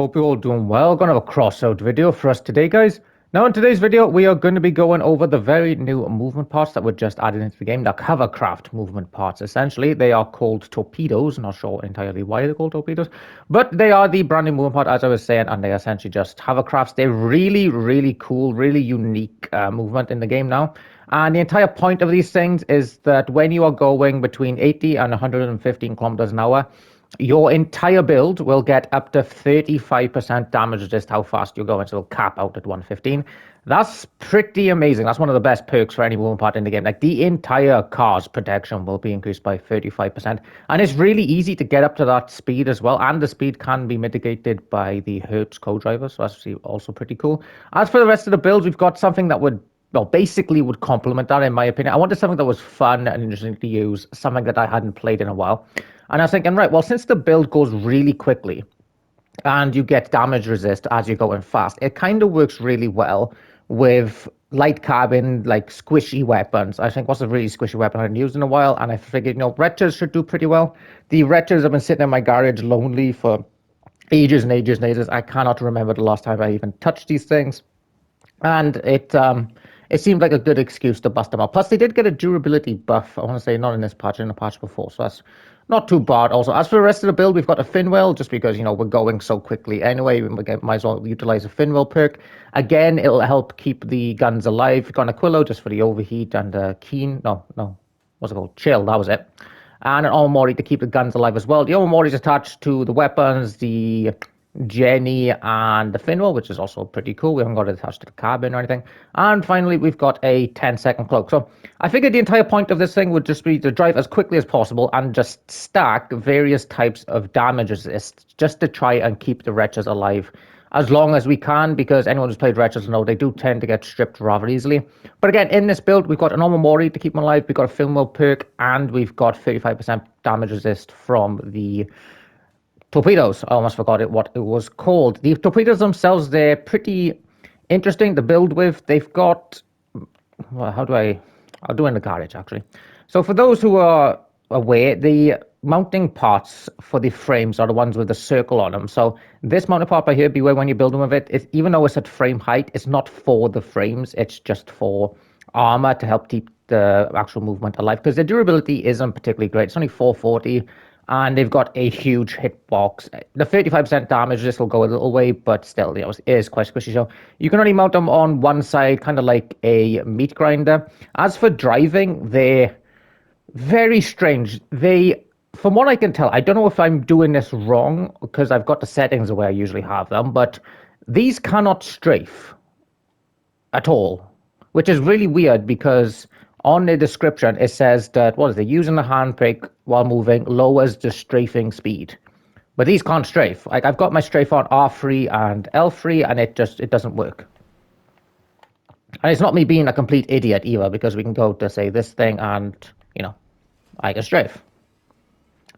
hope you're all doing well. Gonna have a crossout video for us today, guys. Now, in today's video, we are going to be going over the very new movement parts that were just added into the game. The Hovercraft movement parts, essentially. They are called torpedoes. Not sure entirely why they're called torpedoes, but they are the brand new movement part, as I was saying, and they are essentially just hovercrafts. They're really, really cool, really unique movement in the game now. And the entire point of these things is that when you are going between 80 and 115 kilometers an hour, your entire build will get up to 35% damage just how fast you're going, so it'll cap out at 115. That's pretty amazing. That's one of the best perks for any movement part in the game. Like, the entire car's protection will be increased by 35%. And it's really easy to get up to that speed as well. And the speed can be mitigated by the Hertz co-driver, so that's also pretty cool. As for the rest of the builds, we've got something that would, well, basically would complement that, in my opinion. I wanted something that was fun and interesting to use, something that I hadn't played in a while. And I was thinking, right, well, since the build goes really quickly and you get damage resist as you're going fast, it kind of works really well with light carbon, like squishy weapons. I think what's a really squishy weapon I haven't used in a while, and I figured, retchers should do pretty well. The retchers have been sitting in my garage lonely for ages and ages and ages. I cannot remember the last time I even touched these things. And it seemed like a good excuse to bust them up. Plus, they did get a durability buff. I want to say not in this patch, in the patch before. So that's not too bad. Also, as for the rest of the build, we've got a fin wheel, just because, we're going so quickly anyway. We might as well utilize a fin wheel perk. Again, it'll help keep the guns alive. We've got an Aquilo just for the overheat, and Keen. No. What's it called? Chill, that was it. And an Omori to keep the guns alive as well. The Omori is attached to the weapons, the Jenny, and the fin wheel, which is also pretty cool. We haven't got it attached to the cabin or anything. And finally, we've got a 10-second cloak. So I figured the entire point of this thing would just be to drive as quickly as possible and just stack various types of damage resist just to try and keep the wretches alive as long as we can, because anyone who's played wretches will know they do tend to get stripped rather easily. But again, in this build, we've got an Omori to keep them alive, we've got a fin wheel perk, and we've got 35% damage resist from the torpedoes. I almost forgot what it was called. The torpedoes themselves, they're pretty interesting to build with. They've got, well, I'll do it in the garage, actually. So for those who are aware, the mounting parts for the frames are the ones with the circle on them. So this mounting part right here, beware when you're building with it, even though it's at frame height, it's not for the frames, it's just for armor to help keep the actual movement alive, because the durability isn't particularly great. It's only 440. And they've got a huge hitbox. The 35% damage, this will go a little way, but still, it is quite squishy. So you can only mount them on one side, kind of like a meat grinder. As for driving, they're very strange. From what I can tell, I don't know if I'm doing this wrong, because I've got the settings the way I usually have them, but these cannot strafe at all, which is really weird, because on the description, it says that, using the handbrake while moving lowers the strafing speed. But these can't strafe. Like, I've got my strafe on R3 and L3, and it doesn't work. And it's not me being a complete idiot either, because we can go to, say, this thing, and, I can strafe.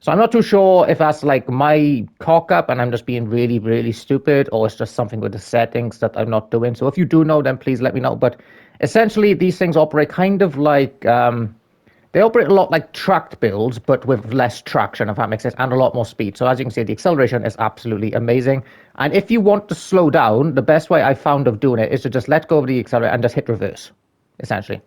So I'm not too sure if that's, like, my cock-up, and I'm just being really, really stupid, or it's just something with the settings that I'm not doing. So if you do know, then please let me know. But essentially, these things operate kind of like, they operate a lot like tracked builds, but with less traction, if that makes sense, and a lot more speed. So as you can see, the acceleration is absolutely amazing. And if you want to slow down, the best way I found of doing it is to just let go of the accelerator and just hit reverse, essentially.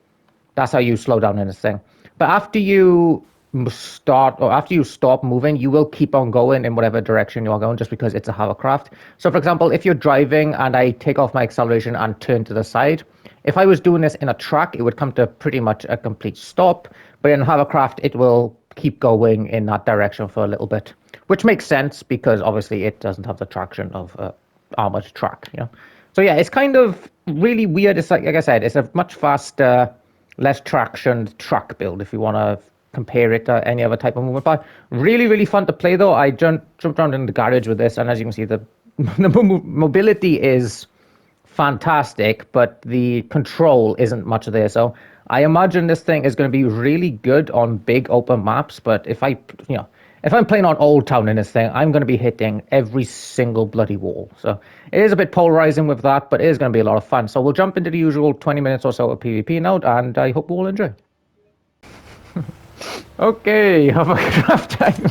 That's how you slow down in this thing. But after you stop moving, you will keep on going in whatever direction you are going, just because it's a hovercraft. So for example, if you're driving and I take off my acceleration and turn to the side, if I was doing this in a track, it would come to pretty much a complete stop. But in hovercraft, it will keep going in that direction for a little bit, which makes sense, because obviously it doesn't have the traction of armored track. So yeah, it's kind of really weird. It's like I said, it's a much faster, less traction track build, if you want to compare it to any other type of movement part. Really, really fun to play, though. I jumped around in the garage with this, and as you can see, the mobility is fantastic, but the control isn't much there. So I imagine this thing is going to be really good on big open maps. But if I'm playing on Old Town in this thing, I'm going to be hitting every single bloody wall. So it is a bit polarizing with that, but it is going to be a lot of fun. So we'll jump into the usual 20 minutes or so of PvP now, and I hope you all enjoy. Okay, hovercraft time.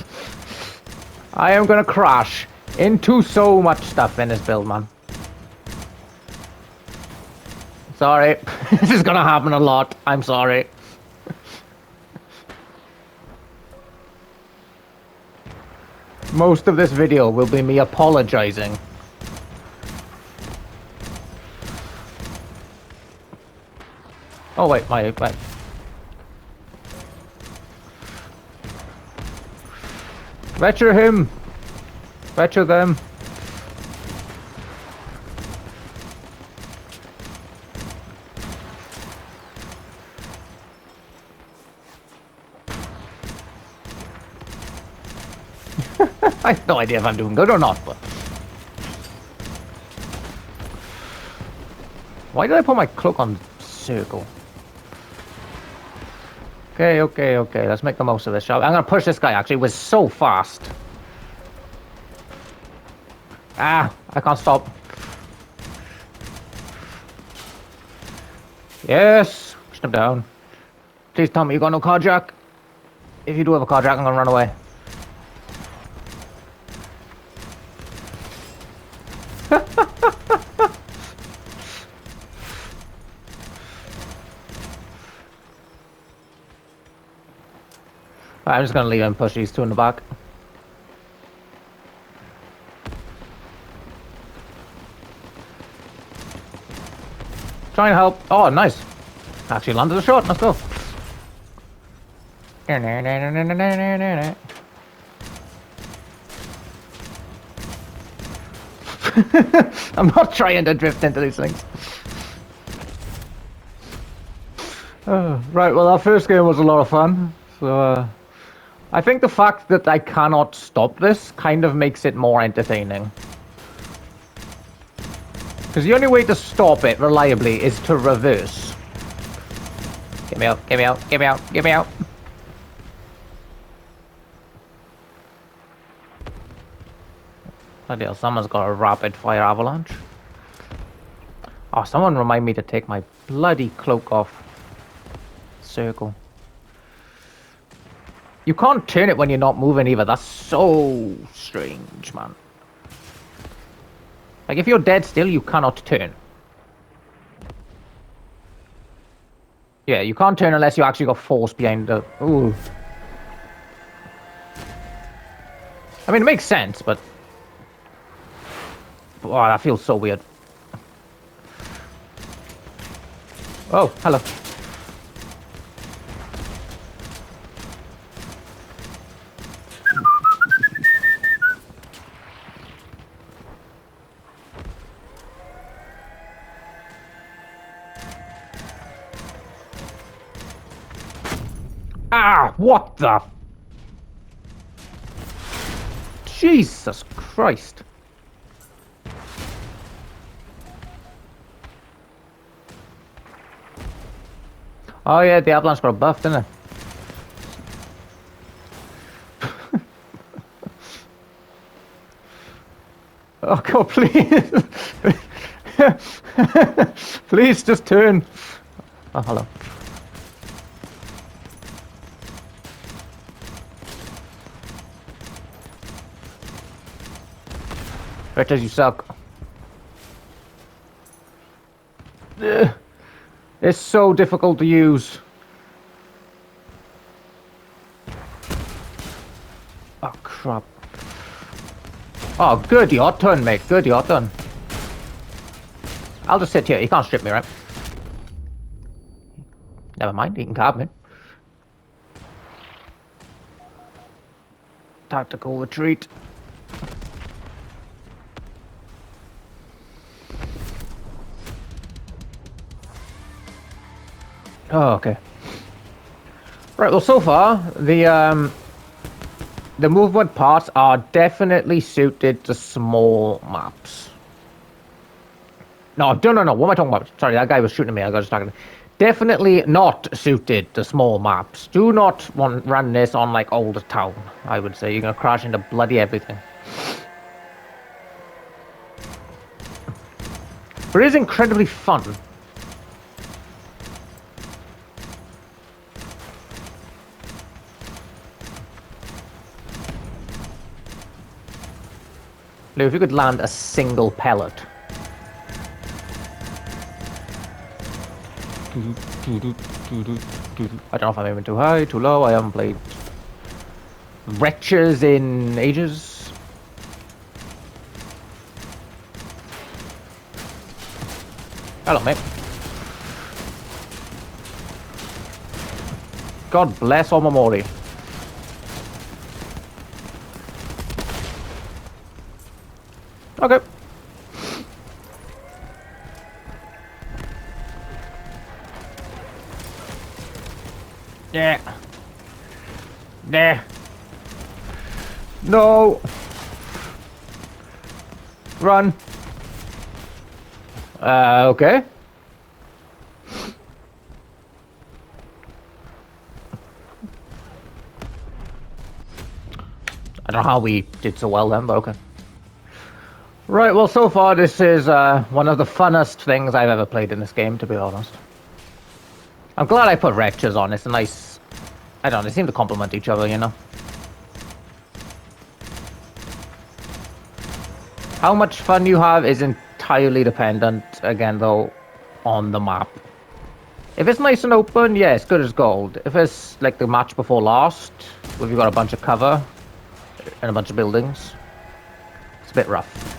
I am going to crash into so much stuff in this build, man. Sorry. This is gonna happen a lot. I'm sorry. Most of this video will be me apologizing. Oh wait, wait. Retcher him! Retcher them! I have no idea if I'm doing good or not, but... Why did I put my cloak on circle? Okay, let's make the most of this, shall we? I'm gonna push this guy, actually. It was so fast. Ah, I can't stop. Yes! Push him down. Please tell me you got no carjack. If you do have a carjack, I'm gonna run away. I'm just gonna leave and push these two in the back. Try and help. Oh, nice. Actually landed a shot. Let's go. I'm not trying to drift into these things. Right, well, our first game was a lot of fun. So, I think the fact that I cannot stop this kind of makes it more entertaining. Because the only way to stop it reliably is to reverse. Get me out, get me out, get me out, get me out. Bloody hell, someone's got a rapid fire avalanche. Oh, someone remind me to take my bloody cloak off. Circle. You can't turn it when you're not moving either. That's so strange, man. Like, if you're dead still, you cannot turn. Yeah, you can't turn unless you actually got force behind the... Ooh. I mean, it makes sense, but... Oh, that feels so weird. Oh, hello. Ah, what the? Jesus Christ. Oh yeah, the avalanche got a buff, didn't it? Oh god, please. Please just turn. Oh, hello. Richard, you suck. Ugh. It's so difficult to use. Oh, crap. Oh, good, your turn, mate. Good, your turn. I'll just sit here. You can't strip me, right? Never mind, you can carve me. Tactical retreat. Oh, okay. Right, well, so far, the movement parts are definitely suited to small maps. No, what am I talking about? Sorry, that guy was shooting at me. I got distracted. Definitely not suited to small maps. Do not run this on, like, Old Town, I would say. You're gonna crash into bloody everything. But it is incredibly fun. Lou, if you could land a single pellet. I don't know if I'm aiming too high, too low. I haven't played Wretches in ages. Hello, mate. God bless Omamori. Okay. Yeah. Nah. No. Run. Okay. I don't know how we did so well then, but okay. Right, well, so far this is one of the funnest things I've ever played in this game, to be honest. I'm glad I put wretches on. It's a nice... I don't know, they seem to complement each other, you know? How much fun you have is entirely dependent, again, though, on the map. If it's nice and open, yeah, it's good as gold. If it's like the match before last, where you've got a bunch of cover and a bunch of buildings, it's a bit rough.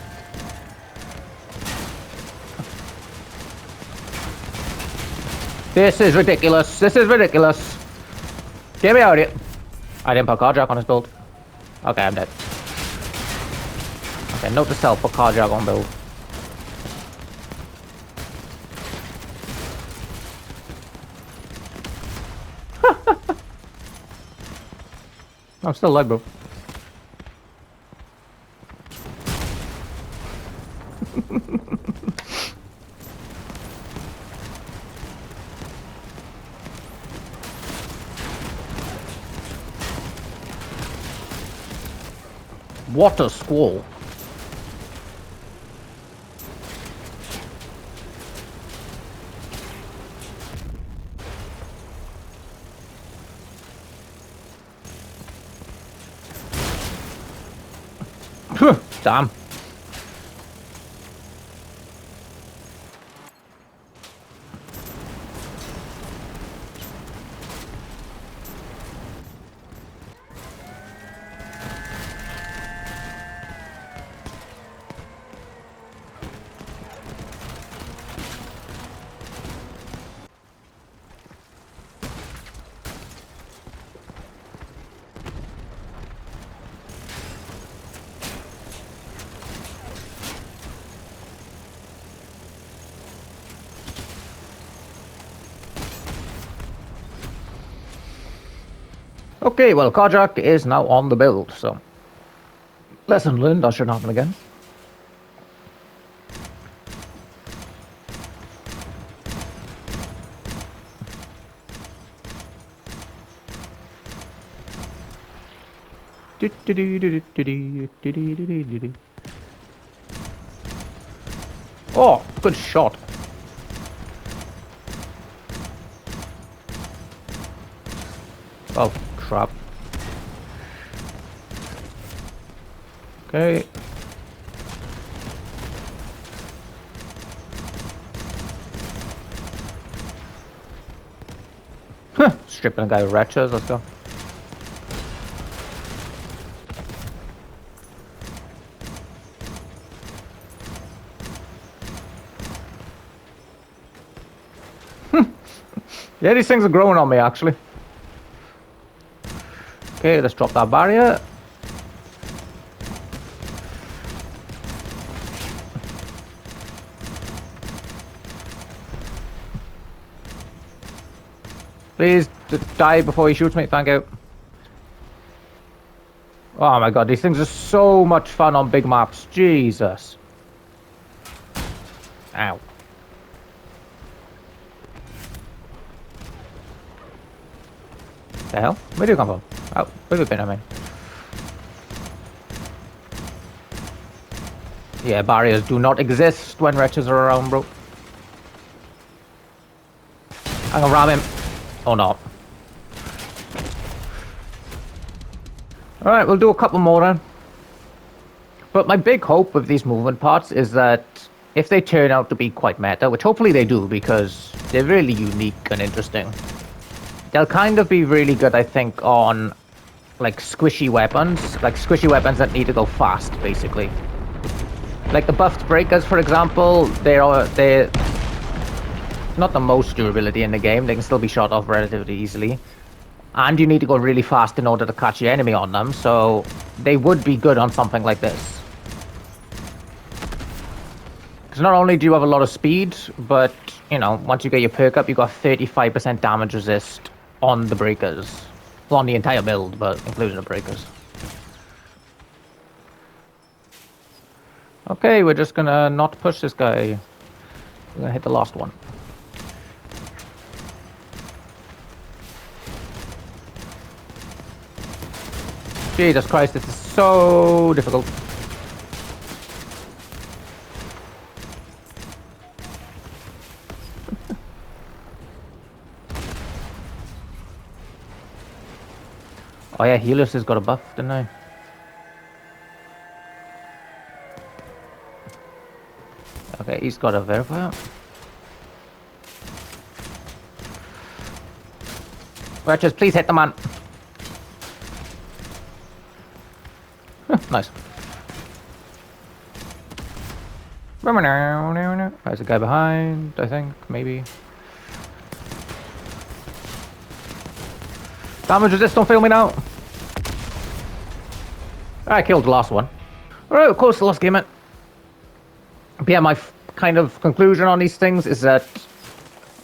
This is ridiculous. This is ridiculous. Get me out of here. I didn't put carjack on his build. Okay, I'm dead. Okay, note to self, put carjack on build. I'm still alive, bro. What a squall. Damn. Okay, well, carjack is now on the build, so lesson learned, that shouldn't happen again. Oh, good shot. Oh, crap. Okay. Stripping a guy with wretches, let's go. Yeah, these things are growing on me, actually. Okay, let's drop that barrier. Please die before he shoots me, thank you. Oh my god, these things are so much fun on big maps. Jesus. Ow. The hell? Where do you come from? Oh, where have you been, I mean? Yeah, barriers do not exist when wretches are around, bro. I'm gonna ram him. Or not. Alright, we'll do a couple more then. But my big hope with these movement parts is that if they turn out to be quite meta, which hopefully they do because they're really unique and interesting, they'll kind of be really good, I think, on like squishy weapons that need to go fast, basically. Like the buffed breakers, for example, they're not the most durability in the game. They can still be shot off relatively easily. And you need to go really fast in order to catch your enemy on them, so they would be good on something like this. Because not only do you have a lot of speed, but, you know, once you get your perk up, you got 35% damage resist on the breakers. Well, on the entire build, but including the breakers. Okay, we're just gonna not push this guy. We're gonna hit the last one. Jesus Christ, this is so difficult. Oh yeah, Helios has got a buff, didn't I? Okay, he's got a verifier. Wretches, please hit the man. Nice. There's a guy behind, I think, maybe. Damage resist, don't fail me now. I killed the last one. Alright, of course, the last game, man. But yeah, my kind of conclusion on these things is that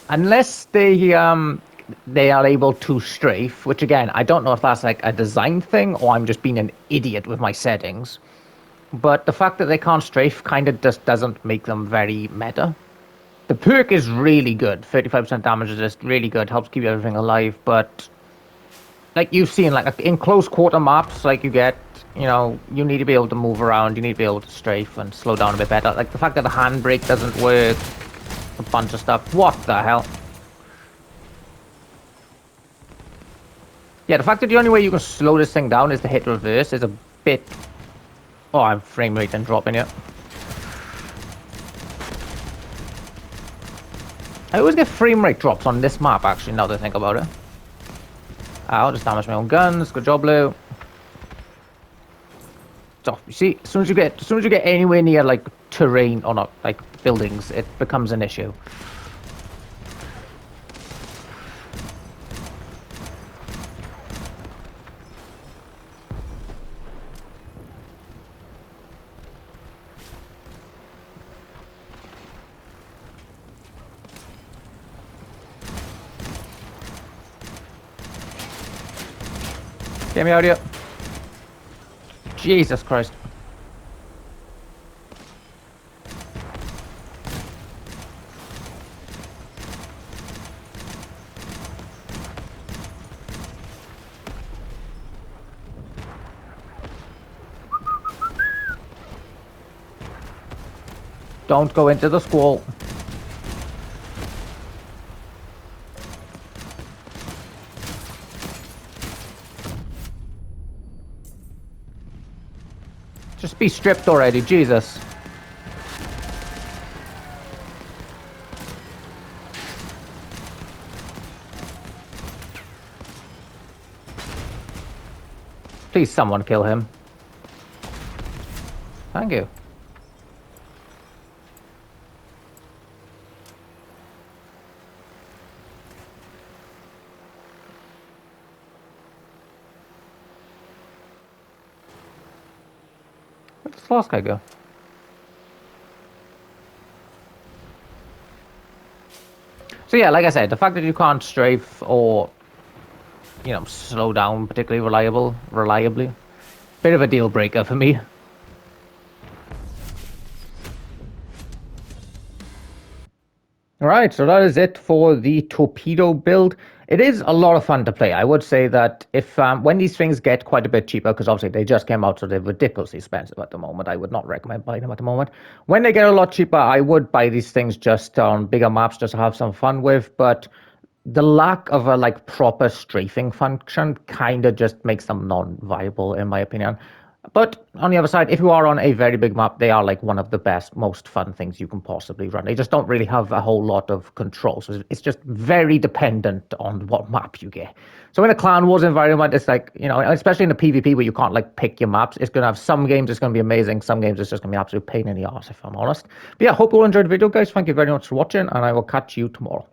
unless they are able to strafe, which again, I don't know if that's like a design thing or I'm just being an idiot with my settings, but the fact that they can't strafe kind of just doesn't make them very meta. The perk is really good, 35% damage resist, really good, helps keep everything alive, but like you've seen, like in close quarter maps, like you get, you know, you need to be able to move around, you need to be able to strafe and slow down a bit better. Like the fact that the handbrake doesn't work, a bunch of stuff. What the hell? Yeah, the fact that the only way you can slow this thing down is to hit reverse is a bit... Oh, I'm frame rate and dropping it. I always get frame rate drops on this map, actually, now that I think about it. I'll just damage my own guns. Good job, Lou. So, you see, as soon as you get anywhere near like terrain or not, like buildings, it becomes an issue. Get me out of here. Jesus Christ. Don't go into the squall. Just be stripped already, Jesus. Please, someone kill him. Thank you. Where does the last guy go? So yeah, like I said, the fact that you can't strafe or, you know, slow down particularly reliably, bit of a deal breaker for me. Alright, so that is it for the torpedo build. It is a lot of fun to play. I would say that if when these things get quite a bit cheaper, because obviously they just came out, so they're ridiculously expensive at the moment. I would not recommend buying them at the moment. When they get a lot cheaper, I would buy these things just on bigger maps, just to have some fun with. But the lack of a like proper strafing function kind of just makes them non-viable, in my opinion. But on the other side, if you are on a very big map, they are like one of the best, most fun things you can possibly run. They just don't really have a whole lot of control. So it's just very dependent on what map you get. So in a Clan Wars environment, it's like, especially in the PvP where you can't like pick your maps, it's going to have some games it's going to be amazing, some games it's just going to be absolute pain in the arse, if I'm honest. But yeah, hope you all enjoyed the video, guys. Thank you very much for watching, and I will catch you tomorrow.